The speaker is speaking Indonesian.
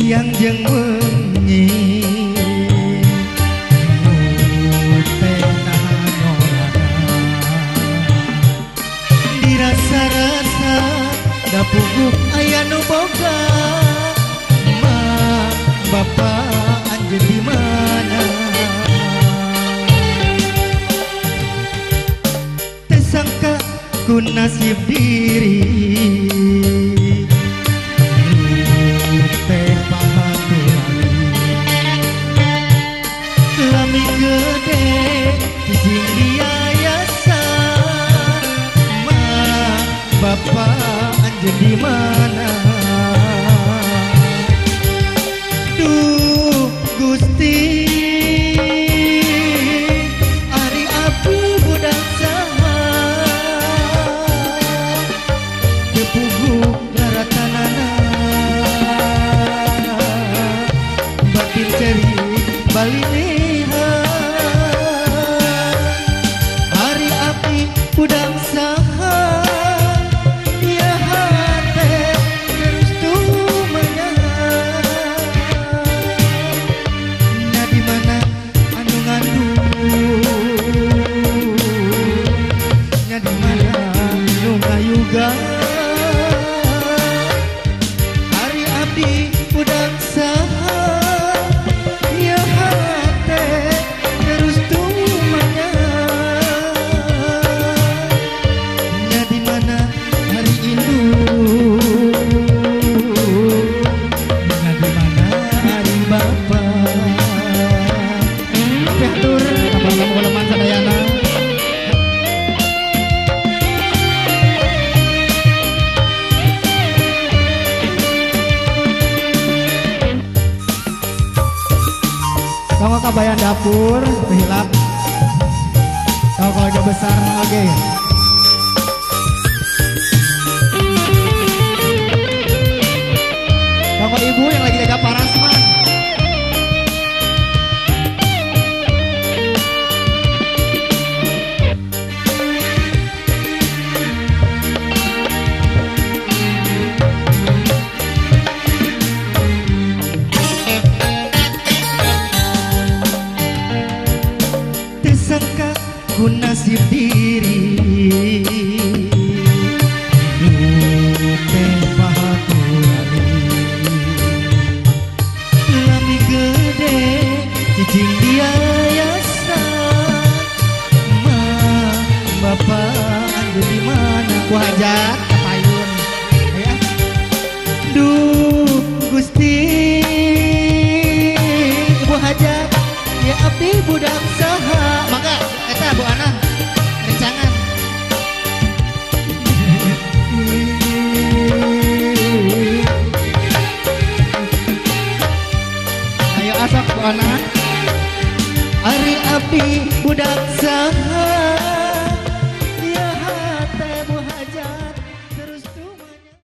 siang jeung wengi dirasa-rasa da puguk aya nu boga ma bapak anjeun di mana teu sangka ku nasib diri teh pahaturani lami gede cicing diayasan ma bapak anjeun di mana duh Gusti ari abdi budak saha teu puguh laratanana batin ceri balinehan ari abdi budak saha ya hate terus tumanyahan nya di mana anu ngandung nya di mana anu ngayuga ari abdi budak saha ya hate terus tumanyahan nya di mana hari indung nya di mana hari bapak atur abang kamu leman sadayana kamu kabayan dapur hilap kamu keluarga besar oke kamu ibu yang lagi jaga parasman tersangka ku nasib diri teh pahaturani lami gede cicing diayasan ma bapak anjeun di mana ku hajat ka payun aya duh Gusti ibu hajat ya abdi budak saha mangga eta Bu Ana rencangan ayo asap Bu Ana ari